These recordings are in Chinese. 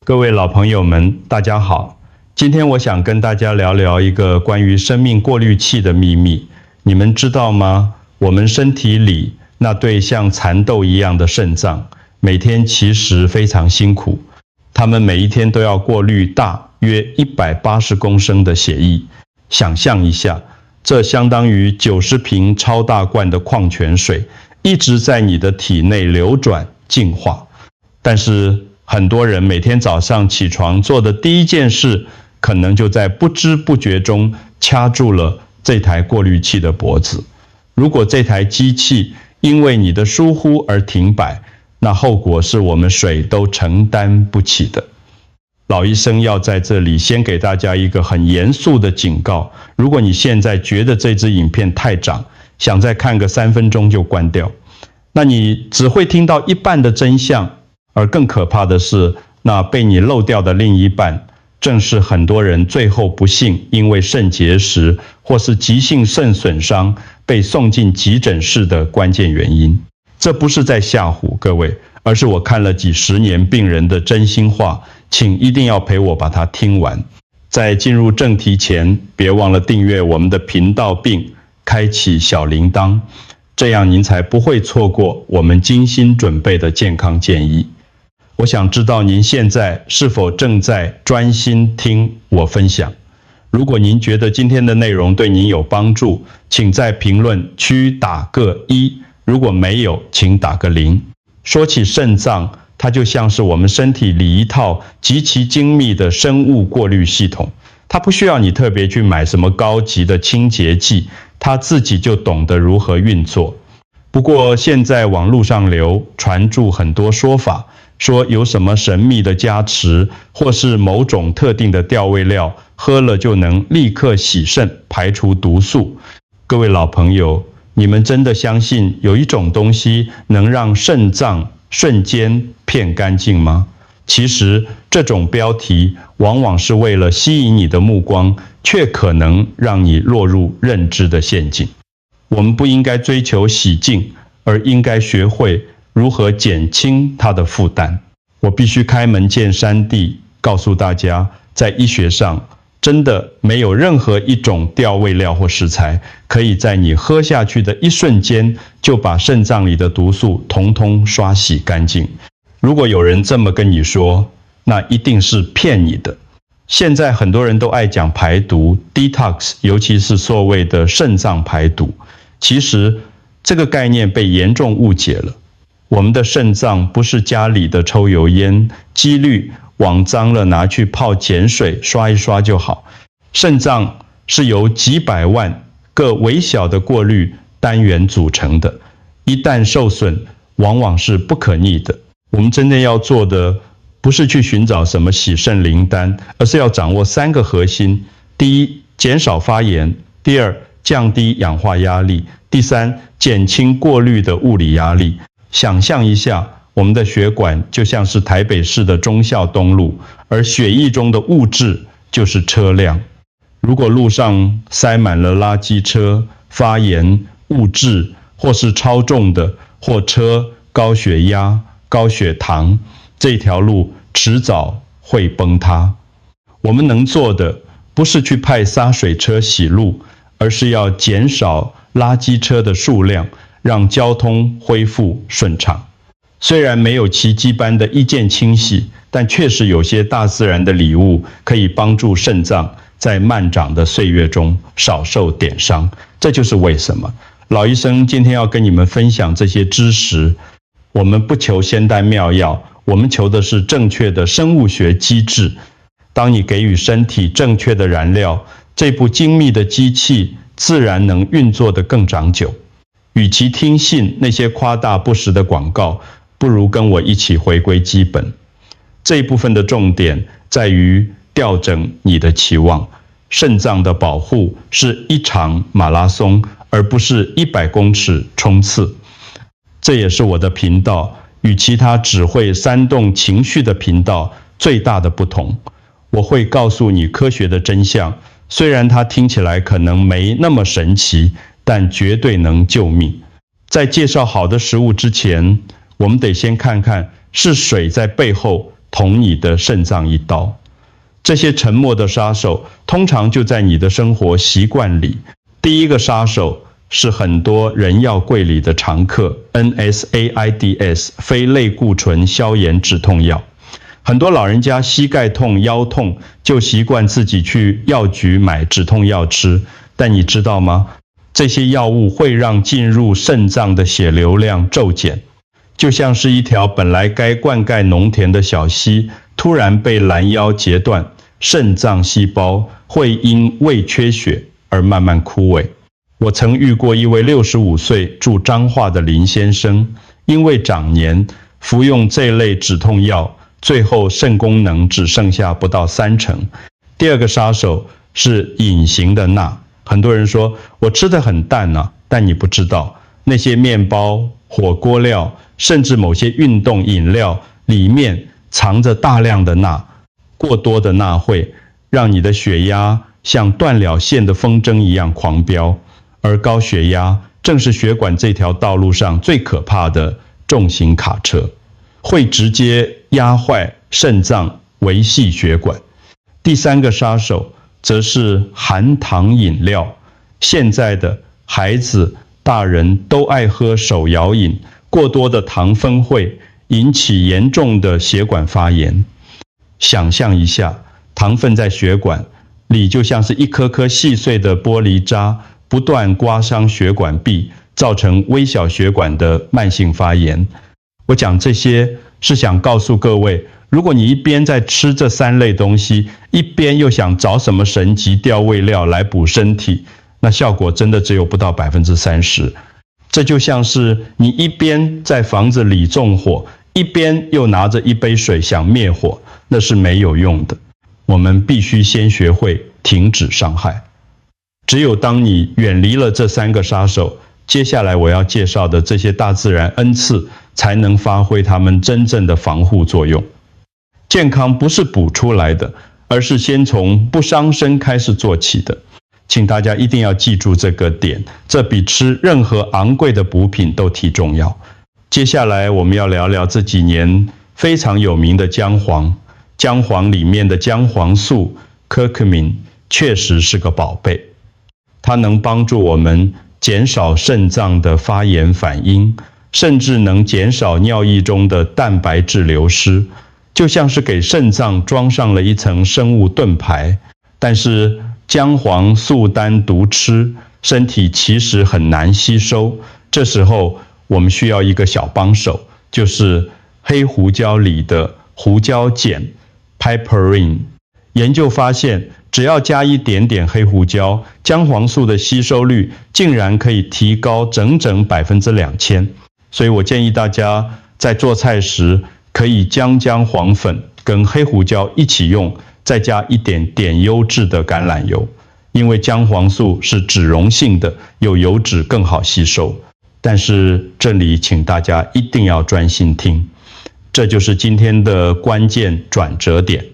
各位老朋友们，大家好。今天我想跟大家聊聊一个关于生命过滤器的秘密。你们知道吗？我们身体里那对像蚕豆一样的肾脏，每天其实非常辛苦。它们每一天都要过滤大约180公升的血液。想象一下，这相当于90瓶超大罐的矿泉水，一直在你的体内流转净化。但是很多人每天早上起床做的第一件事，可能就在不知不觉中掐住了这台过滤器的脖子。如果这台机器因为你的疏忽而停摆，那后果是我们谁都承担不起的。老医生要在这里先给大家一个很严肃的警告：如果你现在觉得这支影片太长，想再看个3分钟就关掉，那你只会听到一半的真相。而更可怕的是，那被你漏掉的另一半，正是很多人最后不幸因为肾结石或是急性肾损伤被送进急诊室的关键原因。这不是在吓唬各位，而是我看了几十年病人的真心话，请一定要陪我把它听完。在进入正题前，别忘了订阅我们的频道并开启小铃铛，这样您才不会错过我们精心准备的健康建议。我想知道您现在是否正在专心听我分享。如果您觉得今天的内容对您有帮助，请在评论区打个1，如果没有，请打个0。说起肾脏，它就像是我们身体里一套极其精密的生物过滤系统，它不需要你特别去买什么高级的清洁剂，它自己就懂得如何运作。不过现在网络上传著很多说法，说有什么神秘的加持，或是某种特定的调味料，喝了就能立刻洗肾，排除毒素。各位老朋友，你们真的相信有一种东西能让肾脏瞬间骗干净吗？其实这种标题往往是为了吸引你的目光，却可能让你落入认知的陷阱。我们不应该追求洗净，而应该学会如何减轻它的负担。我必须开门见山地告诉大家，在医学上，真的没有任何一种调味料或食材，可以在你喝下去的一瞬间，就把肾脏里的毒素统统刷洗干净。如果有人这么跟你说，那一定是骗你的。现在很多人都爱讲排毒 detox， 尤其是所谓的肾脏排毒。其实这个概念被严重误解了。我们的肾脏不是家里的抽油烟，几率往脏了拿去泡碱水刷一刷就好。肾脏是由几百万个微小的过滤单元组成的，一旦受损，往往是不可逆的。我们真正要做的，不是去寻找什么洗肾灵丹，而是要掌握3个核心：第一，减少发炎；第二，降低氧化压力；第三，减轻过滤的物理压力。想象一下，我们的血管就像是台北市的忠孝东路，而血液中的物质就是车辆。如果路上塞满了垃圾车、发炎物质，或是超重的货车、高血压、高血糖，这条路迟早会崩塌。我们能做的不是去派洒水车洗路，而是要减少垃圾车的数量，让交通恢复顺畅。虽然没有奇迹般的一键清洗，但确实有些大自然的礼物可以帮助肾脏在漫长的岁月中少受点伤。这就是为什么老医生今天要跟你们分享这些知识。我们不求仙丹妙药，我们求的是正确的生物学机制。当你给予身体正确的燃料，这部精密的机器自然能运作得更长久。与其听信那些夸大不实的广告，不如跟我一起回归基本。这一部分的重点在于调整你的期望。肾脏的保护是一场马拉松，而不是100公尺冲刺。这也是我的频道与其他只会煽动情绪的频道最大的不同。我会告诉你科学的真相，虽然它听起来可能没那么神奇，但绝对能救命。在介绍好的食物之前，我们得先看看是水在背后捅你的肾脏一刀。这些沉默的杀手通常就在你的生活习惯里。第一个杀手是很多人药柜里的常客 NSAIDs 非类固醇消炎止痛药。很多老人家膝盖痛、腰痛就习惯自己去药局买止痛药吃，但你知道吗？这些药物会让进入肾脏的血流量骤减，就像是一条本来该灌溉农田的小溪突然被拦腰截断，肾脏细胞会因胃缺血而慢慢枯萎。我曾遇过一位65岁住彰化的林先生，因为长年服用这类止痛药，最后肾功能只剩下不到30%。第二个杀手是隐形的钠。很多人说我吃得很淡啊，但你不知道，那些面包、火锅料，甚至某些运动饮料里面藏着大量的钠。过多的钠会让你的血压像断了线的风筝一样狂飙，而高血压正是血管这条道路上最可怕的重型卡车，会直接压坏肾脏，维系血管。第三个杀手则是含糖饮料。现在的孩子、大人都爱喝手摇饮，过多的糖分会引起严重的血管发炎。想象一下，糖分在血管里就像是一颗颗细碎的玻璃渣，不断刮伤血管壁，造成微小血管的慢性发炎。我讲这些是想告诉各位，如果你一边在吃这3类东西，一边又想找什么神奇调味料来补身体，那效果真的只有不到30%。这就像是你一边在房子里纵火，一边又拿着一杯水想灭火，那是没有用的。我们必须先学会停止伤害。只有当你远离了这3个杀手，接下来我要介绍的这些大自然恩赐才能发挥它们真正的防护作用。健康不是补出来的，而是先从不伤身开始做起的。请大家一定要记住这个点，这比吃任何昂贵的补品都提重要。接下来我们要聊聊这几年非常有名的姜黄。姜黄里面的姜黄素 curcumin 确实是个宝贝，它能帮助我们减少肾脏的发炎反应，甚至能减少尿液中的蛋白质流失，就像是给肾脏装上了一层生物盾牌。但是姜黄素单独吃，身体其实很难吸收，这时候我们需要一个小帮手，就是黑胡椒里的胡椒碱 piperine。 研究发现，只要加一点点黑胡椒，姜黄素的吸收率竟然可以提高整整2000%。所以我建议大家在做菜时可以将姜黄粉跟黑胡椒一起用，再加一点点优质的橄榄油，因为姜黄素是脂溶性的，有油脂更好吸收。但是这里请大家一定要专心听，这就是今天的关键转折点。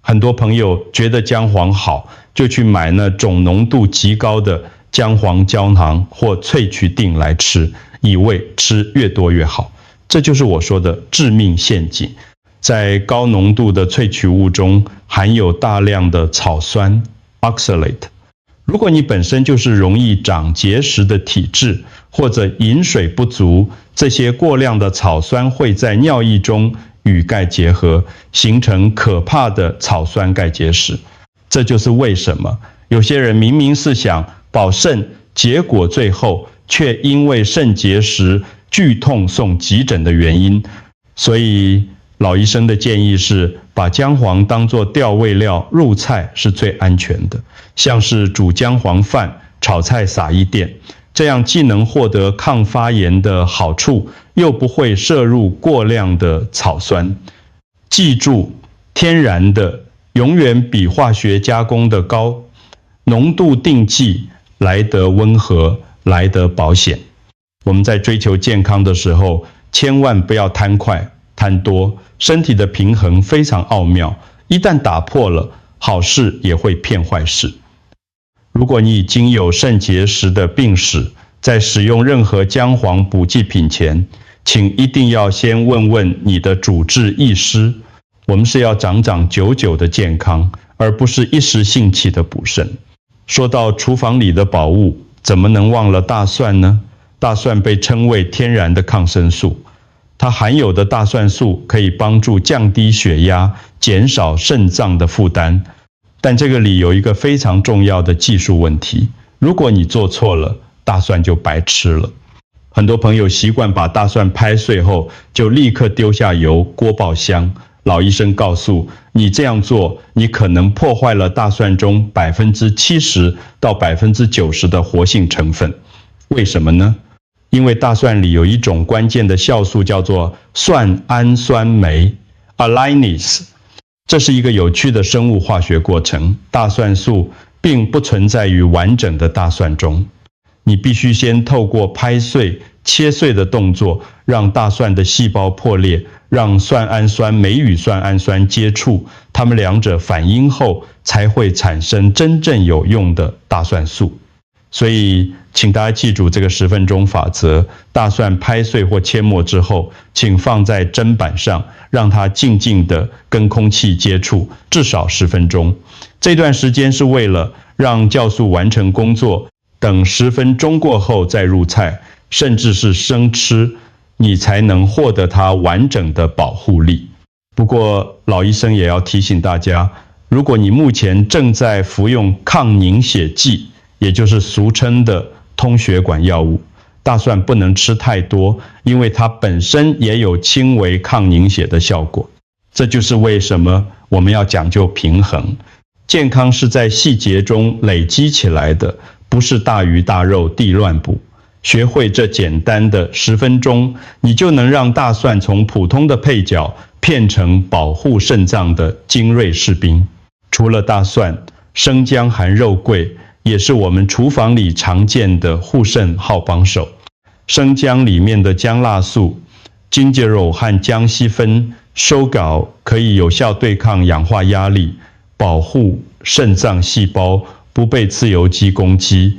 很多朋友觉得姜黄好，就去买那种浓度极高的姜黄胶囊或萃取锭来吃，以为吃越多越好。这就是我说的致命陷阱。在高浓度的萃取物中含有大量的草酸 oxalate。 如果你本身就是容易长结石的体质，或者饮水不足，这些过量的草酸会在尿液中与钙结合，形成可怕的草酸钙结石。这就是为什么有些人明明是想保肾，结果最后却因为肾结石剧痛送急诊的原因。所以老医生的建议是，把姜黄当作调味料入菜是最安全的，像是煮姜黄饭、炒菜撒一点，这样既能获得抗发炎的好处，又不会摄入过量的草酸。记住，天然的永远比化学加工的高，浓度定剂来得温和，来得保险。我们在追求健康的时候，千万不要贪快贪多，身体的平衡非常奥妙，一旦打破了，好事也会骗坏事。如果你已经有肾结石的病史，在使用任何姜黄补剂品前，请一定要先问问你的主治医师。我们是要长长久久的健康，而不是一时兴起的补肾。说到厨房里的宝物，怎么能忘了大蒜呢？大蒜被称为天然的抗生素，它含有的大蒜素可以帮助降低血压，减少肾脏的负担。但这个里有一个非常重要的技术问题，如果你做错了，大蒜就白吃了。很多朋友习惯把大蒜拍碎后就立刻丢下油，锅爆香。老医生告诉你，这样做你可能破坏了大蒜中70%到90%的活性成分。为什么呢？因为大蒜里有一种关键的酵素叫做蒜氨酸酶 Allinis， 这是一个有趣的生物化学过程。大蒜素并不存在于完整的大蒜中，你必须先透过拍碎、切碎的动作，让大蒜的细胞破裂，让蒜氨酸酶与蒜氨酸接触，它们两者反应后才会产生真正有用的大蒜素。所以请大家记住这个10分钟法则，大蒜拍碎或切末之后，请放在砧板上，让它静静地跟空气接触，至少10分钟。这段时间是为了让酵素完成工作，等10分钟过后再入菜，甚至是生吃，你才能获得它完整的保护力。不过老医生也要提醒大家，如果你目前正在服用抗凝血剂，也就是俗称的通血管药物，大蒜不能吃太多，因为它本身也有轻微抗凝血的效果。这就是为什么我们要讲究平衡。健康是在细节中累积起来的，不是大鱼大肉地乱补。学会这简单的10分钟，你就能让大蒜从普通的配角变成保护肾脏的精锐士兵。除了大蒜，生姜含肉桂也是我们厨房里常见的护肾好帮手。生姜里面的姜辣素、gingerol 和姜烯酚收稿可以有效对抗氧化压力，保护肾脏细胞不被自由基攻击。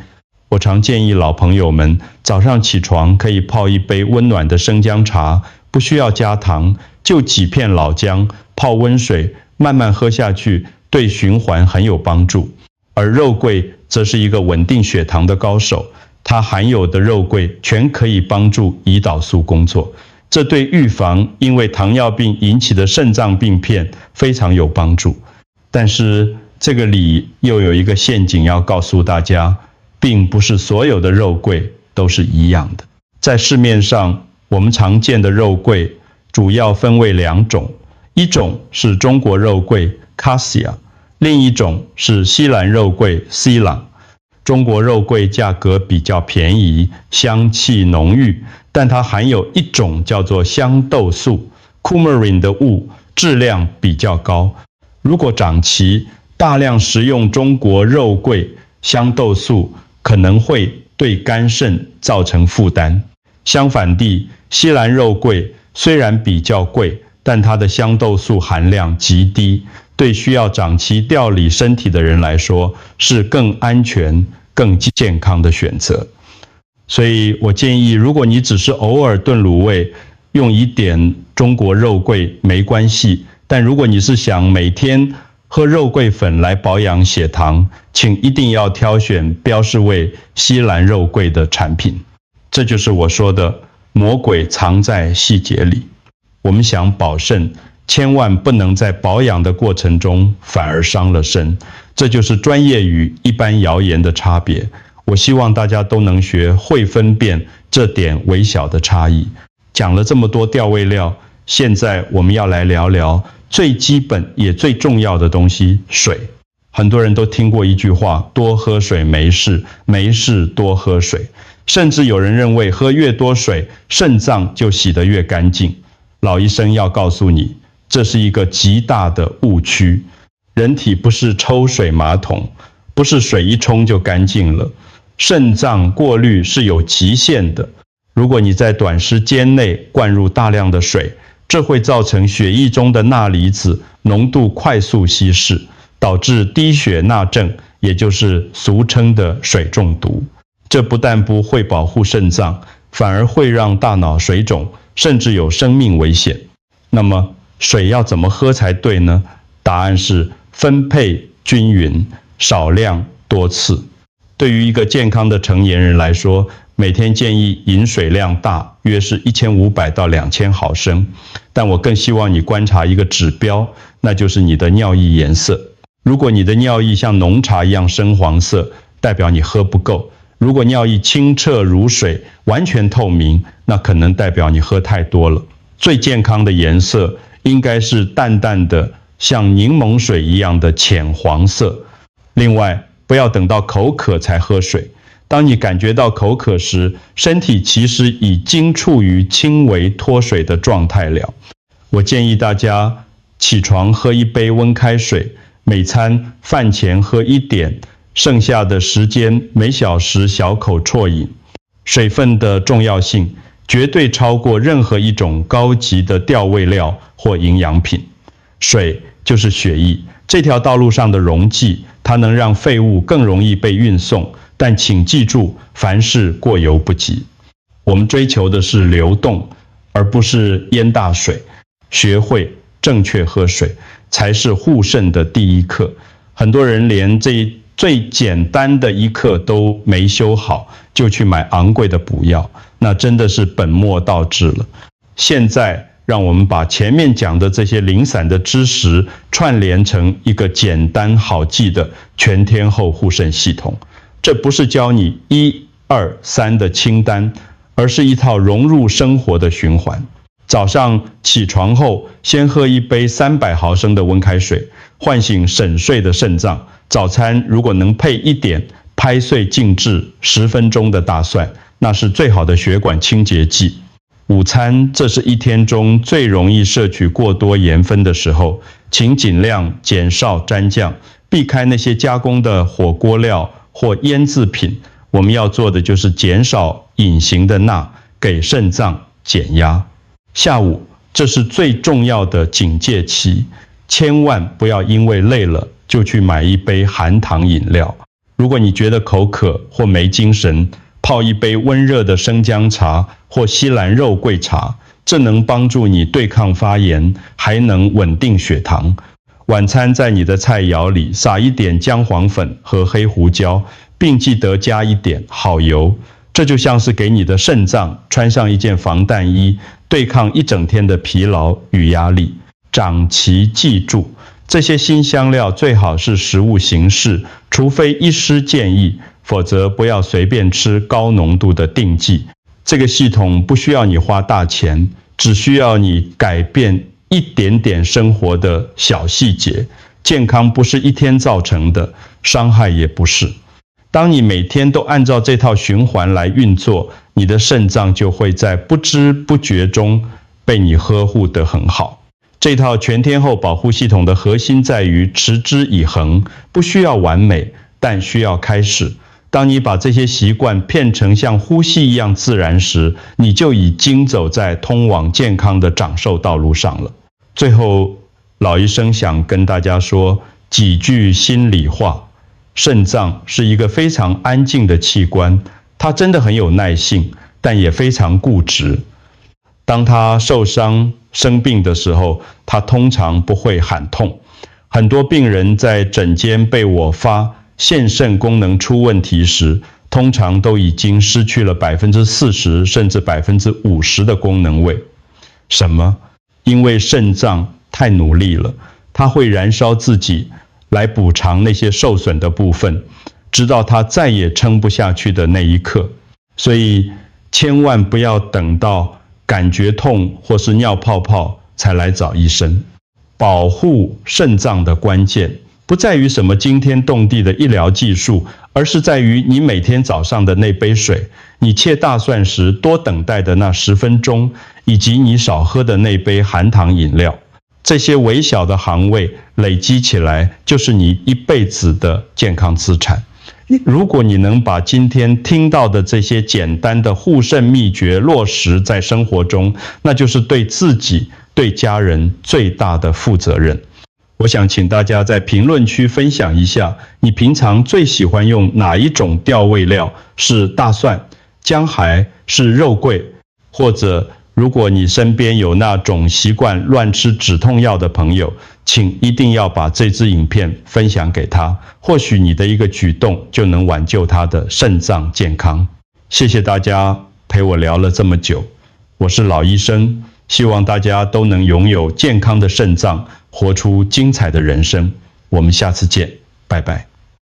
我常建议老朋友们早上起床可以泡一杯温暖的生姜茶，不需要加糖，就几片老姜泡温水慢慢喝下去，对循环很有帮助。而肉桂则是一个稳定血糖的高手，它含有的肉桂全可以帮助胰岛素工作，这对预防因为糖尿病引起的肾脏病变非常有帮助。但是这个里又有一个陷阱要告诉大家，并不是所有的肉桂都是一样的。在市面上我们常见的肉桂主要分为2种，一种是中国肉桂 Cassia， 另一种是西兰肉桂 Ceylon。 中国肉桂价格比较便宜，香气浓郁，但它含有一种叫做香豆素 coumarin 的物，质量比较高。如果长期大量食用中国肉桂，香豆素可能会对肝肾造成负担。相反地，西兰肉桂虽然比较贵，但它的香豆素含量极低，对需要长期调理身体的人来说是更安全、更健康的选择。所以我建议，如果你只是偶尔炖卤味，用一点中国肉桂没关系，但如果你是想每天喝肉桂粉来保养血糖，请一定要挑选标示为西兰肉桂的产品。这就是我说的魔鬼藏在细节里。我们想保肾，千万不能在保养的过程中反而伤了身，这就是专业与一般谣言的差别。我希望大家都能学会分辨这点微小的差异。讲了这么多调味料，现在我们要来聊聊最基本也最重要的东西——水。很多人都听过一句话，多喝水没事，没事多喝水。甚至有人认为喝越多水，肾脏就洗得越干净。老医生要告诉你，这是一个极大的误区。人体不是抽水马桶，不是水一冲就干净了。肾脏过滤是有极限的。如果你在短时间内灌入大量的水，这会造成血液中的钠离子浓度快速稀释，导致低血钠症，也就是俗称的水中毒。这不但不会保护肾脏，反而会让大脑水肿，甚至有生命危险。那么水要怎么喝才对呢？答案是分配均匀，少量多次。对于一个健康的成年人来说，每天建议饮水量大，约是1500到2000毫升。但我更希望你观察一个指标，那就是你的尿液颜色。如果你的尿液像浓茶一样深黄色，代表你喝不够；如果尿液清澈如水，完全透明，那可能代表你喝太多了。最健康的颜色应该是淡淡的，像柠檬水一样的浅黄色。另外，不要等到口渴才喝水。当你感觉到口渴时，身体其实已经处于轻微脱水的状态了。我建议大家起床喝一杯温开水，每餐饭前喝1点，剩下的时间每小时小口啜饮。水分的重要性绝对超过任何一种高级的调味料或营养品。水就是血液，这条道路上的溶剂，它能让废物更容易被运送，但请记住，凡事过犹不及。我们追求的是流动，而不是淹大水。学会正确喝水，才是护肾的第一课。很多人连这最简单的一课都没修好，就去买昂贵的补药，那真的是本末倒置了。现在让我们把前面讲的这些零散的知识串联成一个简单好记的全天候护肾系统。这不是教你1、2、3的清单，而是一套融入生活的循环。早上起床后，先喝一杯300毫升的温开水，唤醒沈睡的肾脏。早餐如果能配1点拍碎静置10分钟的大蒜，那是最好的血管清洁剂。午餐，这是一天中最容易摄取过多盐分的时候，请尽量减少蘸酱，避开那些加工的火锅料或腌制品。我们要做的就是减少隐形的钠，给肾脏减压。下午，这是最重要的警戒期，千万不要因为累了就去买一杯含糖饮料。如果你觉得口渴或没精神，泡一杯温热的生姜茶或西兰肉桂茶，这能帮助你对抗发炎，还能稳定血糖。晚餐在你的菜肴里撒一点姜黄粉和黑胡椒，并记得加一点好油。这就像是给你的肾脏穿上一件防弹衣，对抗一整天的疲劳与压力。长期记住，这些辛香料最好是食物形式，除非医师建议，否则不要随便吃高浓度的定剂。这个系统不需要你花大钱，只需要你改变一点点生活的小细节。健康不是一天造成的，伤害也不是。当你每天都按照这套循环来运作，你的肾脏就会在不知不觉中被你呵护得很好。这套全天候保护系统的核心在于持之以恒，不需要完美，但需要开始。当你把这些习惯变成像呼吸一样自然时，你就已经走在通往健康的长寿道路上了。最后，老医生想跟大家说几句心里话。肾脏是一个非常安静的器官，它真的很有耐性，但也非常固执。当它受伤生病的时候，它通常不会喊痛。很多病人在诊间被我发现肾功能出问题时，通常都已经失去了40%甚至50%的功能位。什么？因为肾脏太努力了，它会燃烧自己来补偿那些受损的部分，直到它再也撑不下去的那一刻。所以千万不要等到感觉痛或是尿泡泡才来找医生。保护肾脏的关键不在于什么惊天动地的医疗技术，而是在于你每天早上的那杯水，你切大蒜时多等待的那10分钟，以及你少喝的那杯含糖饮料。这些微小的行为累积起来，就是你一辈子的健康资产。如果你能把今天听到的这些简单的护肾秘诀落实在生活中，那就是对自己、对家人最大的负责任。我想请大家在评论区分享一下，你平常最喜欢用哪一种调味料？是大蒜、姜海，是肉桂，或者如果你身边有那种习惯乱吃止痛药的朋友，请一定要把这支影片分享给他，或许你的一个举动就能挽救他的肾脏健康。谢谢大家陪我聊了这么久，我是老医生，希望大家都能拥有健康的肾脏，活出精彩的人生。我们下次见，拜拜。